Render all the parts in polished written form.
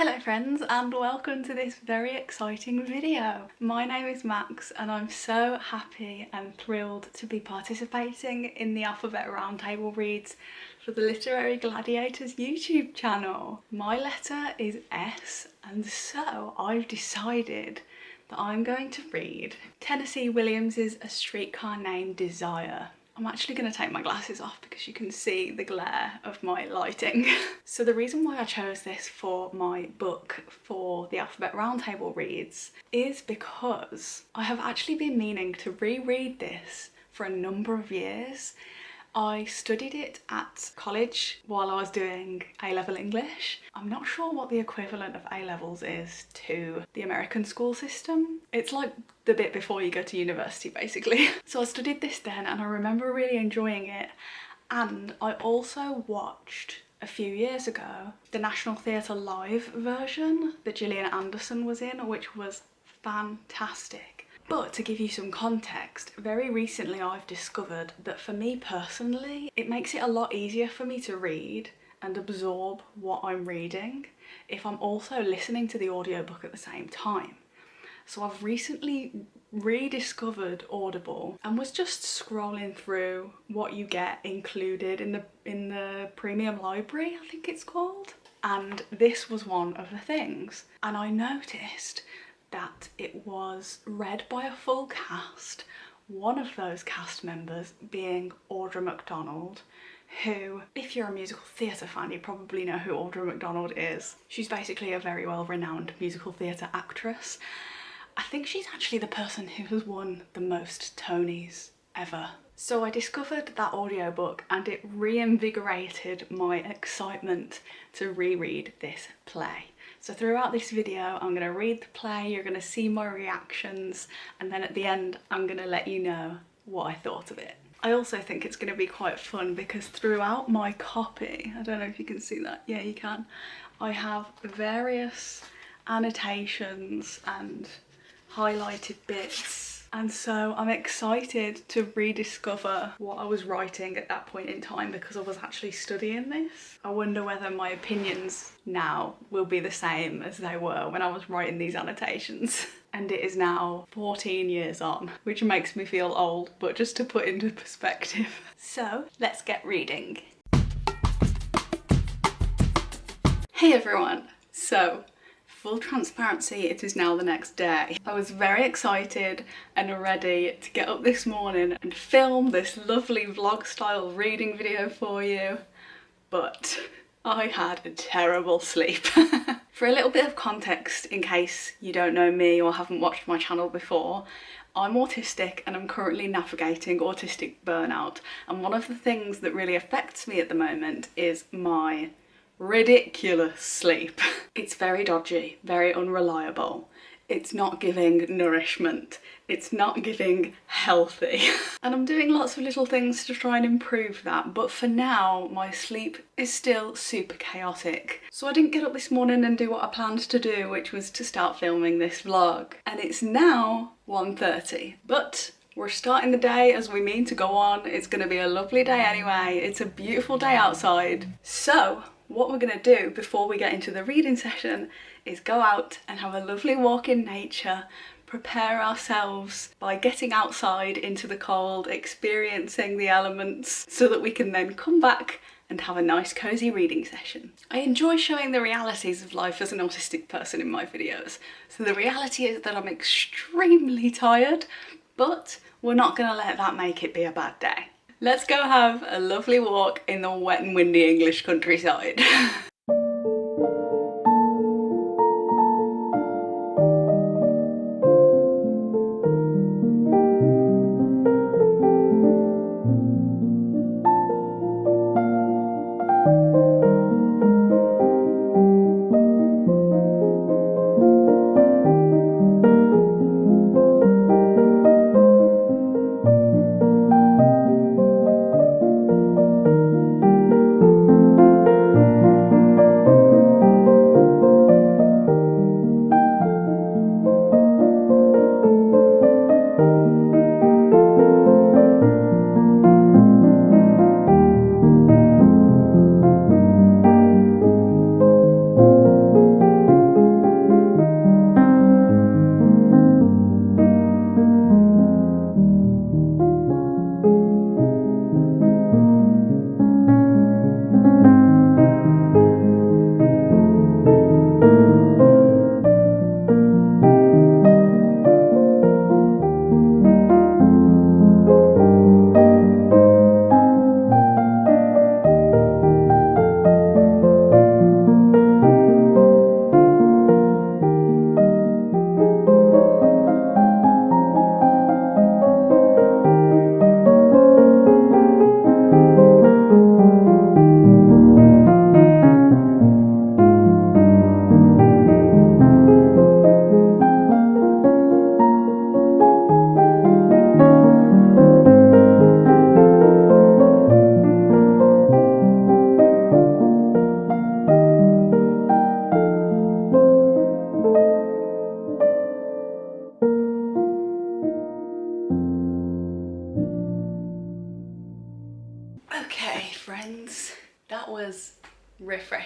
Hello friends, and welcome to this very exciting video. My name is Max and I'm so happy and thrilled to be participating in the Alphabet Roundtable Reads for the Literary Gladiators YouTube channel. My letter is S, and so I've decided that I'm going to read Tennessee Williams's A Streetcar Named Desire. I'm actually going to take my glasses off because you can see the glare of my lighting. So the reason why I chose this for my book for the Alphabet Roundtable Reads is because I have actually been meaning to reread this for a number of years. I studied it at college while I was doing A-level English. I'm not sure what the equivalent of A-levels is to the American school system. It's like the bit before you go to university, basically. So I studied this then and I remember really enjoying it. And I also watched a few years ago the National Theatre Live version that Gillian Anderson was in, which was fantastic. But to give you some context, very recently I've discovered that for me personally, it makes it a lot easier for me to read and absorb what I'm reading if I'm also listening to the audiobook at the same time. So I've recently rediscovered Audible and was just scrolling through what you get included in the premium library, I think it's called. And this was one of the things. And I noticed that it was read by a full cast, one of those cast members being Audra McDonald, who, if you're a musical theatre fan, you probably know who Audra McDonald is. She's basically a very well-renowned musical theatre actress. I think she's actually the person who has won the most Tonys ever. So I discovered that audiobook and it reinvigorated my excitement to reread this play. So throughout this video, I'm going to read the play, you're going to see my reactions, and then at the end, I'm going to let you know what I thought of it. I also think it's going to be quite fun because throughout my copy, I don't know if you can see that, yeah you can, I have various annotations and highlighted bits. And so I'm excited to rediscover what I was writing at that point in time because I was actually studying this. I wonder whether my opinions now will be the same as they were when I was writing these annotations. And it is now 14 years on, which makes me feel old, but just to put into perspective. So let's get reading. Hey everyone! So, full transparency, it is now the next day. I was very excited and ready to get up this morning and film this lovely vlog style reading video for you, but I had a terrible sleep. For a little bit of context, in case you don't know me or haven't watched my channel before, I'm autistic and I'm currently navigating autistic burnout, and one of the things that really affects me at the moment is my ridiculous sleep. It's very dodgy, very unreliable. It's not giving nourishment. It's not giving healthy. And I'm doing lots of little things to try and improve that, but for now my sleep is still super chaotic. So I didn't get up this morning and do what I planned to do, which was to start filming this vlog. And it's now 1:30, but we're starting the day as we mean to go on. It's gonna be a lovely day anyway. It's a beautiful day outside. So what we're going to do before we get into the reading session is go out and have a lovely walk in nature, prepare ourselves by getting outside into the cold, experiencing the elements, so that we can then come back and have a nice cozy reading session. I enjoy showing the realities of life as an autistic person in my videos. So the reality is that I'm extremely tired, but we're not going to let that make it be a bad day. Let's go have a lovely walk in the wet and windy English countryside.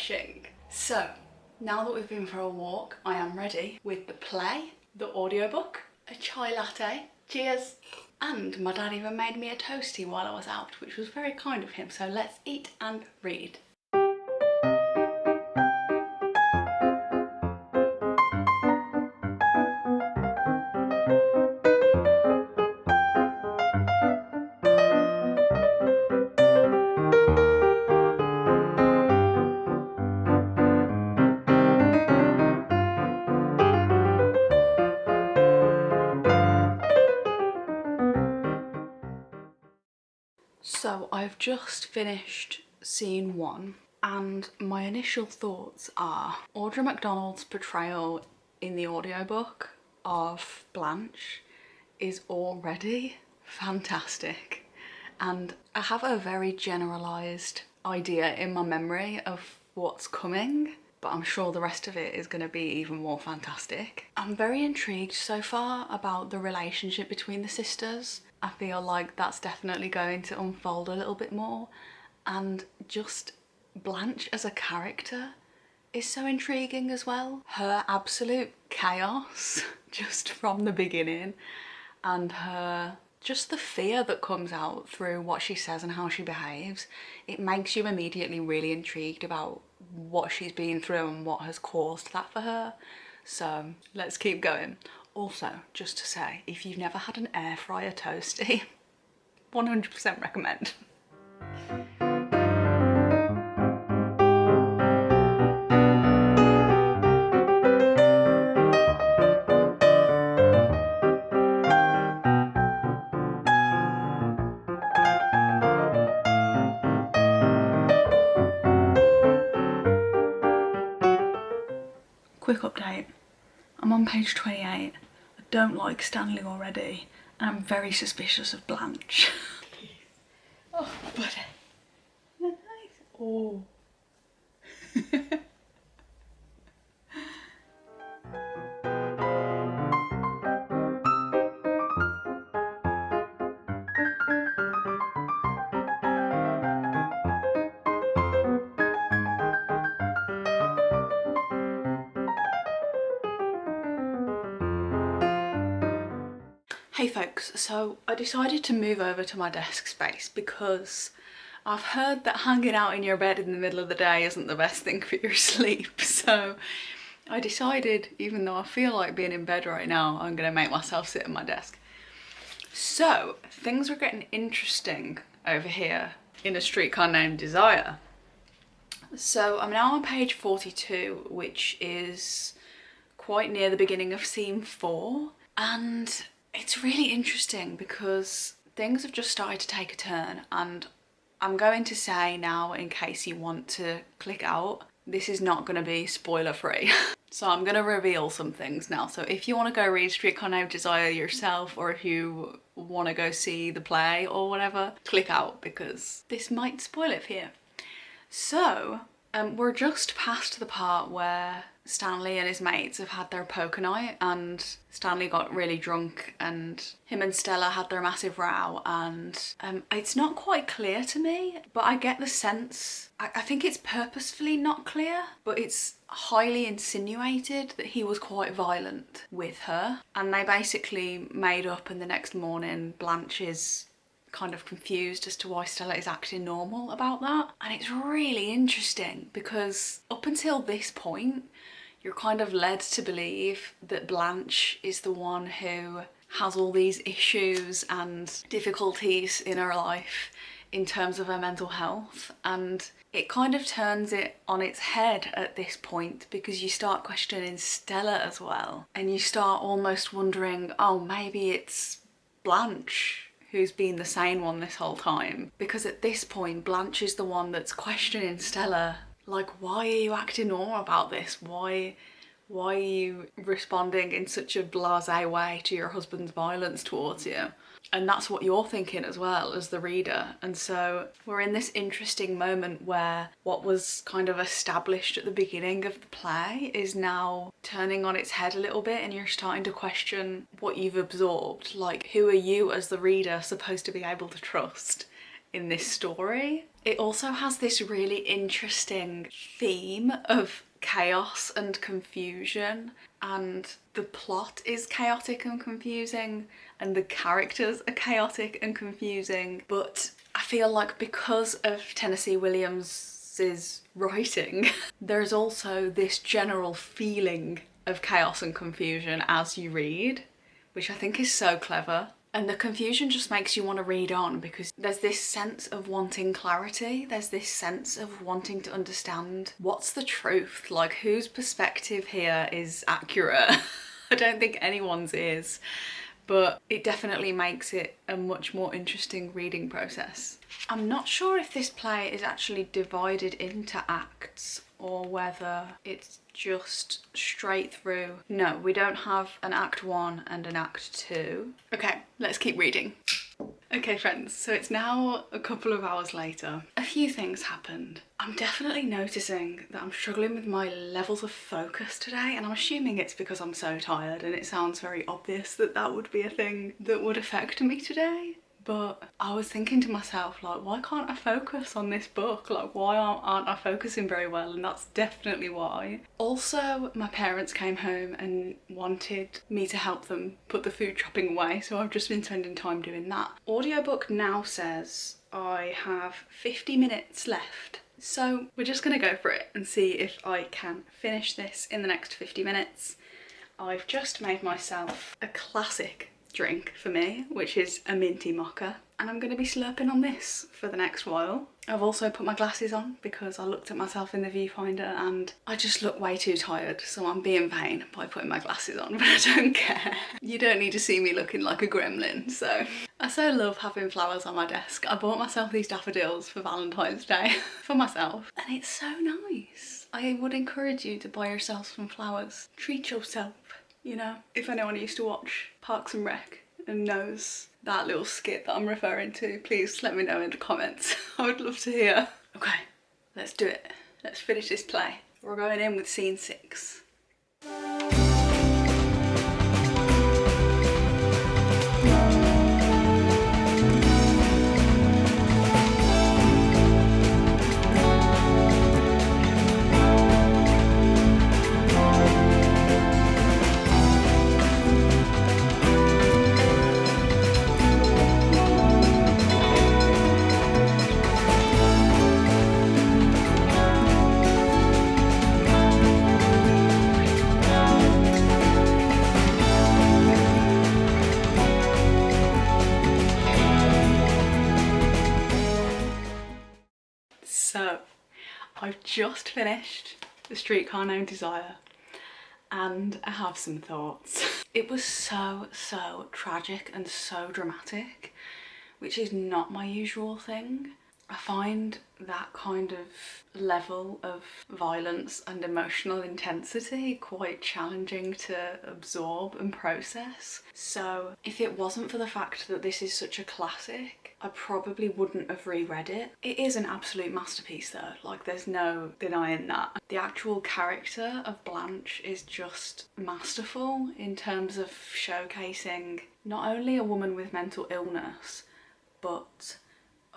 refreshing. So, now that we've been for a walk, I am ready with the play, the audiobook, a chai latte, cheers, and my dad even made me a toastie while I was out, which was very kind of him, so let's eat and read. So I've just finished scene 1 and my initial thoughts are Audra McDonald's portrayal in the audiobook of Blanche is already fantastic, and I have a very generalised idea in my memory of what's coming, but I'm sure the rest of it is going to be even more fantastic. I'm very intrigued so far about the relationship between the sisters. I feel like that's definitely going to unfold a little bit more, and just Blanche as a character is so intriguing as well. Her absolute chaos just from the beginning, and her just the fear that comes out through what she says and how she behaves. It makes you immediately really intrigued about what she's been through and what has caused that for her. So let's keep going. Also, just to say, if you've never had an air fryer toastie, 100% recommend. Quick update, I'm on page 28. I don't like Stanley already, and I'm very suspicious of Blanche. Oh, buddy. Nice. Oh. Hey folks, so I decided to move over to my desk space because I've heard that hanging out in your bed in the middle of the day isn't the best thing for your sleep. So I decided, even though I feel like being in bed right now, I'm gonna make myself sit at my desk. So things are getting interesting over here in A Streetcar Named Desire. So I'm now on page 42, which is quite near the beginning of scene 4, and it's really interesting because things have just started to take a turn, and I'm going to say now, in case you want to click out, this is not going to be spoiler free. So I'm going to reveal some things now. So if you want to go read Streetcar Named Desire yourself, or if you want to go see the play or whatever, click out because this might spoil it for you. So we're just past the part where Stanley and his mates have had their poker night, and Stanley got really drunk and him and Stella had their massive row, and it's not quite clear to me, but I get the sense, I think it's purposefully not clear, but it's highly insinuated that he was quite violent with her, and they basically made up, and the next morning Blanche is kind of confused as to why Stella is acting normal about that. And it's really interesting because up until this point you're kind of led to believe that Blanche is the one who has all these issues and difficulties in her life in terms of her mental health, and it kind of turns it on its head at this point because you start questioning Stella as well, and you start almost wondering, oh, maybe it's Blanche who's been the sane one this whole time, because at this point Blanche is the one that's questioning Stella, like, why are you acting normal about this? Why are you responding in such a blasé way to your husband's violence towards you? And that's what you're thinking as well as the reader. And so we're in this interesting moment where what was kind of established at the beginning of the play is now turning on its head a little bit, and you're starting to question what you've absorbed. Like, who are you as the reader supposed to be able to trust in this story. It also has this really interesting theme of chaos and confusion, and the plot is chaotic and confusing, and the characters are chaotic and confusing. But I feel like because of Tennessee Williams's writing, there's also this general feeling of chaos and confusion as you read, which I think is so clever. And the confusion just makes you want to read on, because there's this sense of wanting clarity. There's this sense of wanting to understand what's the truth, like whose perspective here is accurate. I don't think anyone's is, but it definitely makes it a much more interesting reading process. I'm not sure if this play is actually divided into acts or whether it's just straight through. No, we don't have an act 1 and an act 2. Okay, let's keep reading. Okay friends, so it's now a couple of hours later. A few things happened. I'm definitely noticing that I'm struggling with my levels of focus today, and I'm assuming it's because I'm so tired, and it sounds very obvious that that would be a thing that would affect me today. But I was thinking to myself, like, why can't I focus on this book? Like, why aren't I focusing very well? And that's definitely why. Also, my parents came home and wanted me to help them put the food shopping away, so I've just been spending time doing that. Audiobook now says I have 50 minutes left. So we're just gonna go for it and see if I can finish this in the next 50 minutes. I've just made myself a classic drink for me, which is a minty mocha, and I'm going to be slurping on this for the next while. I've also put my glasses on because I looked at myself in the viewfinder and I just look way too tired, so I'm being vain by putting my glasses on, but I don't care. You don't need to see me looking like a gremlin. So I so love having flowers on my desk. I bought myself these daffodils for Valentine's Day for myself, and it's so nice. I would encourage you to buy yourself some flowers. Treat yourself. You know, if anyone used to watch Parks and Rec and knows that little skit that I'm referring to, please let me know in the comments. I would love to hear. Okay, let's do it. Let's finish this play. We're going in with scene 6. So, I've just finished The Streetcar Named Desire, and I have some thoughts. It was so tragic and so dramatic, which is not my usual thing. I find that kind of level of violence and emotional intensity quite challenging to absorb and process. So if it wasn't for the fact that this is such a classic, I probably wouldn't have reread it. It is an absolute masterpiece though, like there's no denying that. The actual character of Blanche is just masterful in terms of showcasing not only a woman with mental illness, but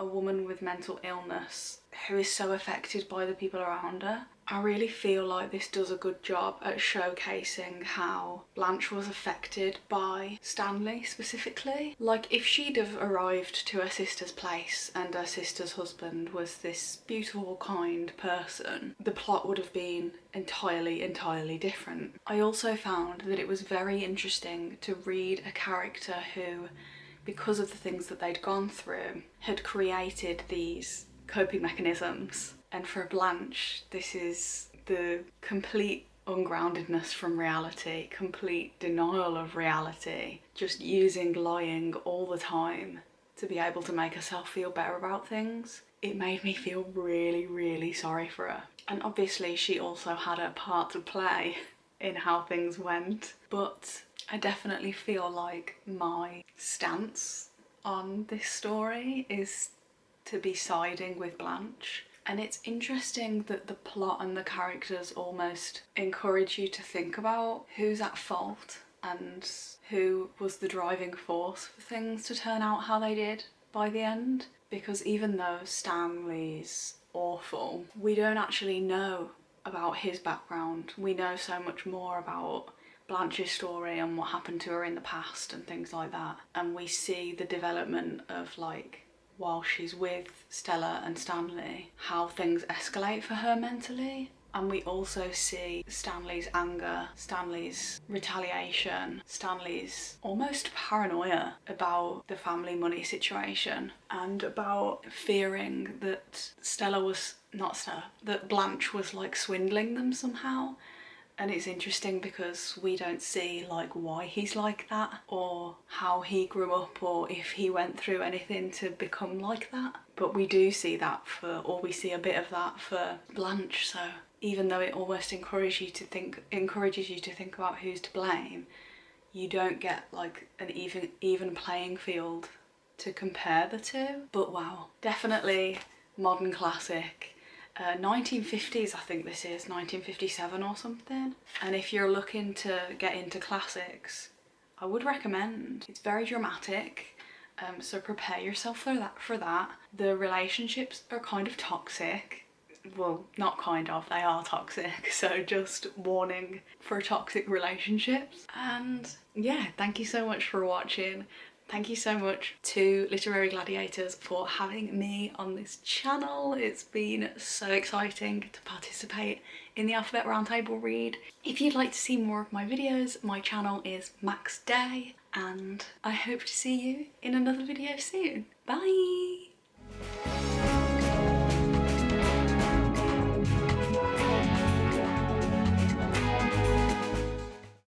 a woman with mental illness who is so affected by the people around her. I really feel like this does a good job at showcasing how Blanche was affected by Stanley specifically. Like, if she'd have arrived to her sister's place and her sister's husband was this beautiful, kind person, the plot would have been entirely different. I also found that it was very interesting to read a character who, because of the things that they'd gone through, had created these coping mechanisms. And for Blanche, this is the complete ungroundedness from reality, complete denial of reality, just using lying all the time to be able to make herself feel better about things. It made me feel really sorry for her. And obviously she also had a part to play in how things went, but I definitely feel like my stance on this story is to be siding with Blanche. And it's interesting that the plot and the characters almost encourage you to think about who's at fault and who was the driving force for things to turn out how they did by the end. because even though Stanley's awful, we don't actually know about his background. We know so much more about Blanche's story and what happened to her in the past and things like that, and we see the development of, like, while she's with Stella and Stanley, how things escalate for her mentally. And we also see Stanley's anger, Stanley's retaliation, Stanley's almost paranoia about the family money situation, and about fearing that that Blanche was like swindling them somehow. And it's interesting because we don't see like why he's like that, or how he grew up, or if he went through anything to become like that. But we do see that we see a bit of that for Blanche. So even though it almost encourages you to think about who's to blame, you don't get like an even playing field to compare the two. But wow, definitely modern classic. 1950s, I think this is 1957 or something. And if you're looking to get into classics, I would recommend. It's very dramatic, so prepare yourself for that. The relationships are kind of toxic. Well, not kind of, they are toxic, so just warning for toxic relationships. And yeah, thank you so much for watching. Thank you so much to Literary Gladiators for having me on this channel. It's been so exciting to participate in the Alphabet Roundtable Read. If you'd like to see more of my videos, my channel is Max Day, and I hope to see you in another video soon. Bye!